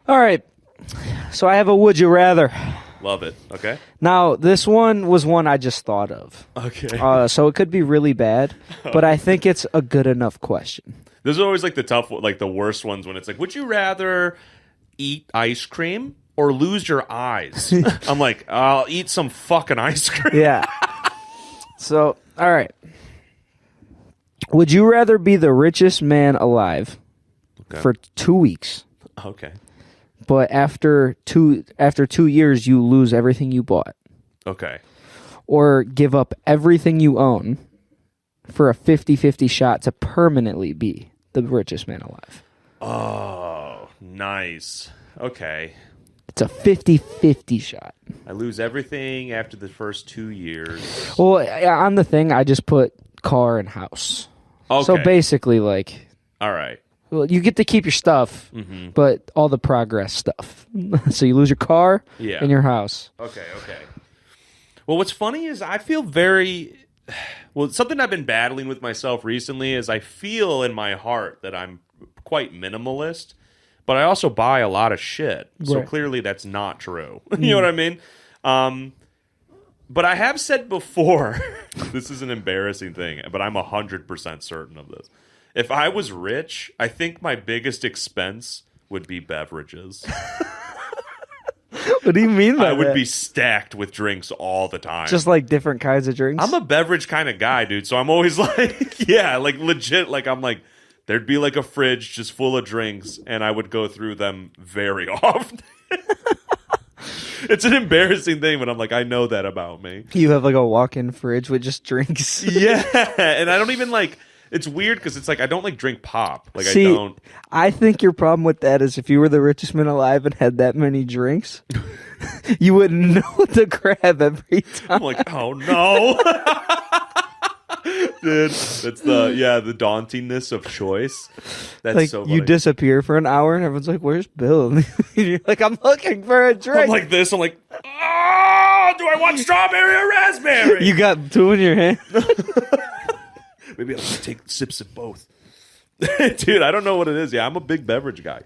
All right. So I have a would you rather. Love it. Okay. Now, this one was one I just thought of. Okay. So it could be really bad, but I think it's a good enough question. Those are always like the tough, like the worst ones when it's like, would you rather eat ice cream or lose your eyes? I'm like, I'll eat some fucking ice cream. Yeah. So, all right. Would you rather be the richest man alive for 2 weeks, Okay. but after 2 years you lose everything you bought, Okay. or give up everything you own for a 50-50 shot to permanently be the richest man alive? Oh, nice. Okay. It's a 50-50 shot. I lose everything after the first 2 years. Well, on the thing, I just put car and house. Okay. So basically, like, All right. well, you get to keep your stuff, but all the progress stuff. So you lose your car and your house. Okay. Well, what's funny is I feel something I've been battling with myself recently is I feel in my heart that I'm quite minimalist, but I also buy a lot of shit. So Right. clearly that's not true. You know what I mean? But I have said before, this is an embarrassing thing, but I'm 100% certain of this. If I was rich, I think my biggest expense would be beverages. What do you mean by I would that? be stacked with drinks all the time. Just like different kinds of drinks? I'm a beverage kind of guy, dude. So I'm always like, yeah, like legit. Like I'm like, there'd be like a fridge just full of drinks, and I would go through them very often. It's an embarrassing thing, but I'm like, I know that about me. You have like a walk-in fridge with just drinks. Yeah, and I don't even like. It's weird because it's like I don't like drink pop. Like See, I don't. I think your problem with that is if you were the richest man alive and had that many drinks, you wouldn't know what to grab every time. I'm like, oh no. Dude, that's the dauntingness of choice. That's Like so you funny. disappear for an hour and everyone's like, "Where's Bill?" And you're like, "I'm looking for a drink." I'm like this. I'm like, oh, do I want strawberry or raspberry? You got two in your hand. Maybe I'll just take sips of both. Dude, I don't know what it is. Yeah, I'm a big beverage guy.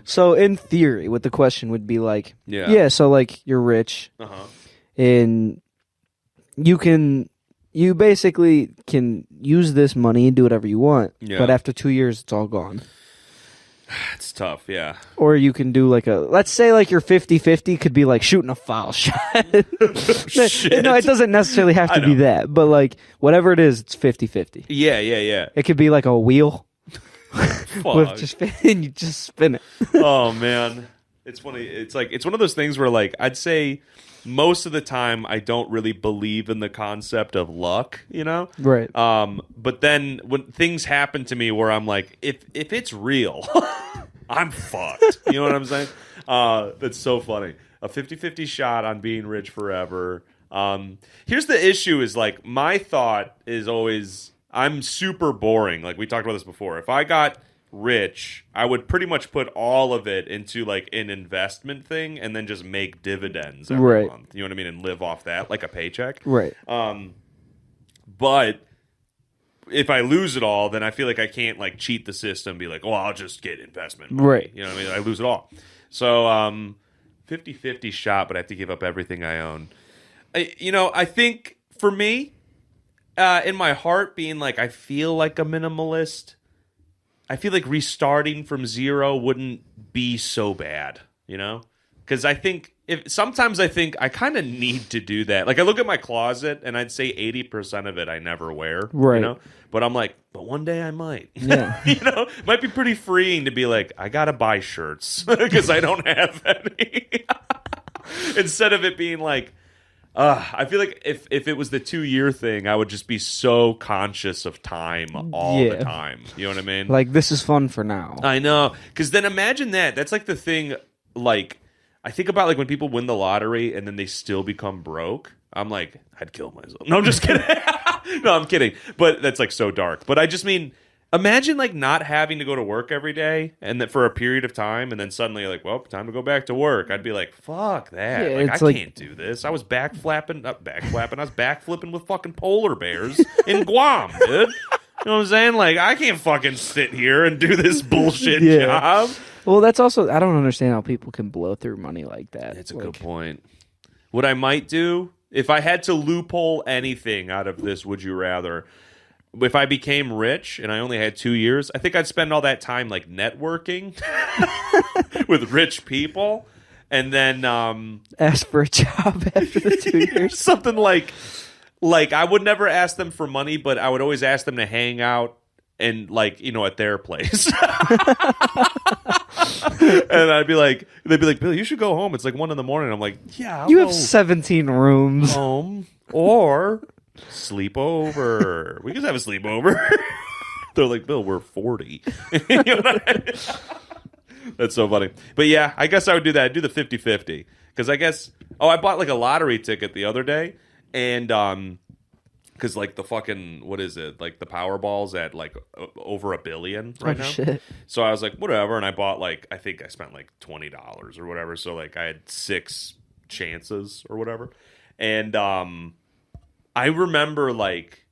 So in theory, what the question would be like, Yeah. so like you're rich Uh-huh. and you basically can use this money and do whatever you want, Yeah. but after 2 years, it's all gone. It's tough, yeah. Or you can do like let's say like your 50-50 could be like shooting a foul shot. Shit. No, it doesn't necessarily have I to be know. that, but like whatever it is, it's 50-50. Yeah. It could be like a wheel Fuck. with just and you just spin it. Oh man, it's funny. It's like it's one of those things where like I'd say most of the time I don't really believe in the concept of luck, you know? Right. But then when things happen to me where I'm like, if it's real, I'm fucked. You know what I'm saying? That's so funny. A 50-50 shot on being rich forever. Here's the issue is like my thought is always I'm super boring. Like we talked about this before. If I got rich, I would pretty much put all of it into like an investment thing and then just make dividends every Right. month. You know what I mean? And live off that like a paycheck. Right. But if I lose it all, then I feel like I can't like cheat the system. Be like, oh, I'll just get investment money. Right. You know what I mean? I lose it all. So 50-50 shot, but I have to give up everything I own. I think for me, in my heart, being like I feel like a minimalist, I feel like restarting from zero wouldn't be so bad, you know? Because I think sometimes I think I kind of need to do that. Like I look at my closet and I'd say 80% of it I never wear, Right. you know? But I'm like, but one day I might. Yeah. You know, might be pretty freeing to be like, I gotta buy shirts because I don't have any. Instead of it being like, I feel like if it was the 2-year thing, I would just be so conscious of time all the Yeah. time. You know what I mean? Like this is fun for now. I know. Because then imagine that. That's like the thing, like, I think about like when people win the lottery and then they still become broke. I'm like, I'd kill myself. No, I'm just kidding. No, I'm kidding. But that's like so dark. But I just mean, imagine like not having to go to work every day and that for a period of time and then suddenly like, well, time to go back to work. I'd be like, fuck that. Yeah, like it's I like- can't do this. I was backflapping. I was backflipping with fucking polar bears in Guam, dude. You know what I'm saying? Like, I can't fucking sit here and do this bullshit Yeah. job. Well, that's also, I don't understand how people can blow through money like that. It's a good point. What I might do, if I had to loophole anything out of this, would you rather? If I became rich and I only had 2 years, I think I'd spend all that time like networking with rich people, and then Ask for a job after the 2 years. something like I would never ask them for money, but I would always ask them to hang out and at their place. And they'd be like, Bill, you should go home. It's like 1 a.m. I'm like, yeah, You have 17 rooms. home or sleep over. We can have a sleepover. They're like, Bill, we're 40. You know what I mean? That's so funny. But yeah, I guess I would do that. I'd do the 50-50. Because I guess, I bought like a lottery ticket the other day. And, because like the fucking, what is it? Like the Powerball's at like over $1 billion right now. Shit. So I was like, whatever. And I bought like, I think I spent like $20 or whatever. So like I had 6 chances or whatever. And, I remember like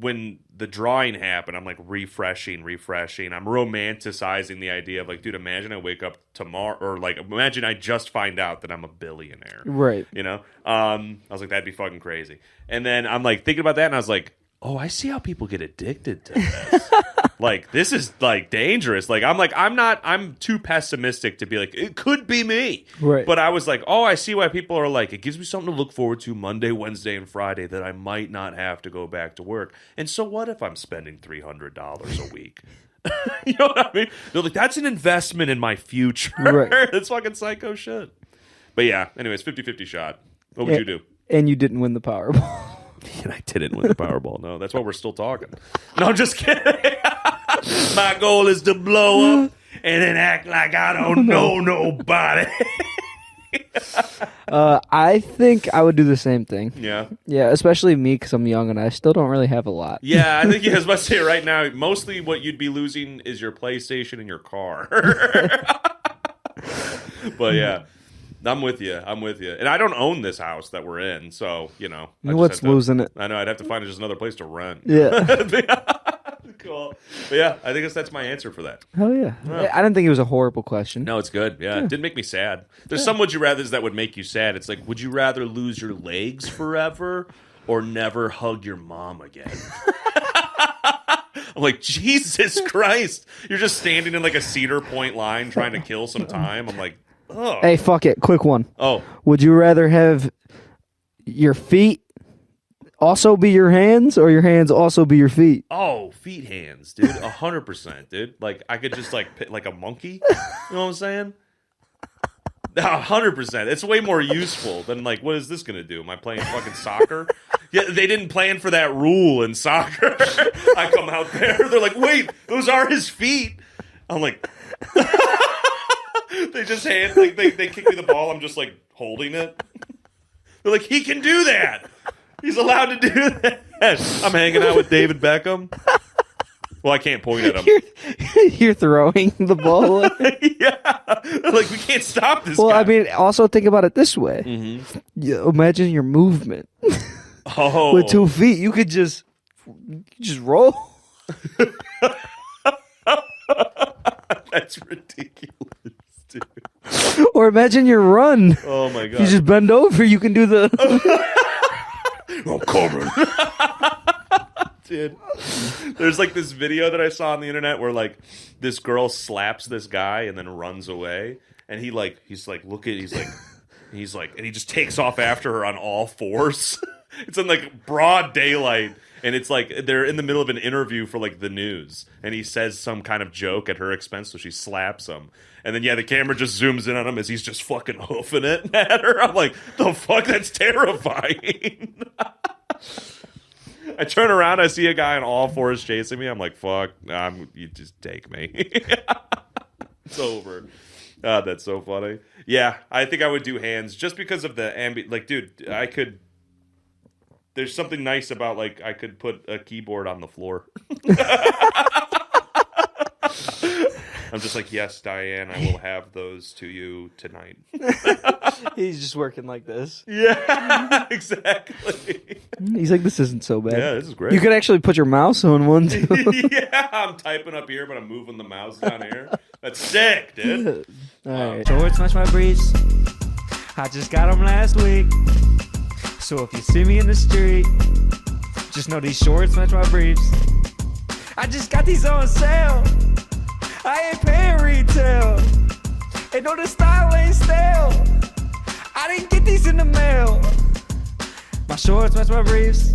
when the drawing happened, I'm like refreshing. I'm romanticizing the idea of like, dude, imagine I wake up tomorrow, or like imagine I just find out that I'm a billionaire. Right. You know? I was like, that'd be fucking crazy. And then I'm like thinking about that, and I was like, oh, I see how people get addicted to this. Like, this is like dangerous. Like, I'm too pessimistic to be like, it could be me. Right. But I was like, oh, I see why people are like, it gives me something to look forward to Monday, Wednesday, and Friday that I might not have to go back to work. And so what if I'm spending $300 a week? You know what I mean? They're like, that's an investment in my future. Right. That's fucking psycho shit. But yeah, anyways, 50-50 shot. What would you do? And you didn't win the Powerball. And I didn't win the Powerball. No, that's why we're still talking. No, I'm just kidding. My goal is to blow up and then act like I don't know nobody. I think I would do the same thing. Yeah. Yeah, especially me because I'm young and I still don't really have a lot. Yeah, I think I was about to say right now, mostly what you'd be losing is your PlayStation and your car. But yeah. I'm with you. And I don't own this house that we're in, so, What's losing it? I know, I'd have to find just another place to rent. Yeah. Cool. But yeah, I think that's my answer for that. Hell yeah. I didn't think it was a horrible question. No, it's good. Yeah, it didn't make me sad. There's some would you rathers that would make you sad. It's like, would you rather lose your legs forever or never hug your mom again? I'm like, Jesus Christ. You're just standing in like a Cedar Point line trying to kill some time. I'm like, oh. Hey, fuck it. Quick one. Oh. Would you rather have your feet also be your hands or your hands also be your feet? Oh, feet, hands, dude. 100%, dude. Like, I could just like a monkey. You know what I'm saying? 100%. It's way more useful than like, what is this going to do? Am I playing fucking soccer? Yeah, they didn't plan for that rule in soccer. I come out there. They're like, wait, those are his feet. I'm like, they just they kick me the ball. I'm just like holding it. They're like, he can do that. He's allowed to do that. I'm hanging out with David Beckham. Well, I can't point at him. You're throwing the ball. Yeah. Like, we can't stop this Well, guy. I mean, also think about it this way. Imagine your movement. With 2 feet, you could just roll. That's ridiculous, dude. Or imagine your run. Oh, my God. You just bend over, you can do the... I'm coming. Dude, there's like this video that I saw on the internet where like this girl slaps this guy and then runs away, and he's like, and he just takes off after her on all fours. It's in like broad daylight, and it's like they're in the middle of an interview for like the news, and he says some kind of joke at her expense, so she slaps him. And then, the camera just zooms in on him as he's just fucking hoofing it at her. I'm like, the fuck? That's terrifying. I turn around, I see a guy on all fours chasing me. I'm like, fuck, you just take me. It's over. That's so funny. Yeah, I think I would do hands just because of the like, dude, I could... There's something nice about, like, I could put a keyboard on the floor. I I'm just like, yes, Diane, I will have those to you tonight. He's just working like this. Yeah, exactly. He's like, this isn't so bad. Yeah, this is great. You could actually put your mouse on one too. Yeah, I'm typing up here, but I'm moving the mouse down here. That's sick, dude. All right. Shorts match my briefs. I just got them last week. So if you see me in the street, just know these shorts match my briefs. I just got these on sale. I ain't paying retail. And no, the style ain't stale. I didn't get these in the mail. My shorts match my briefs.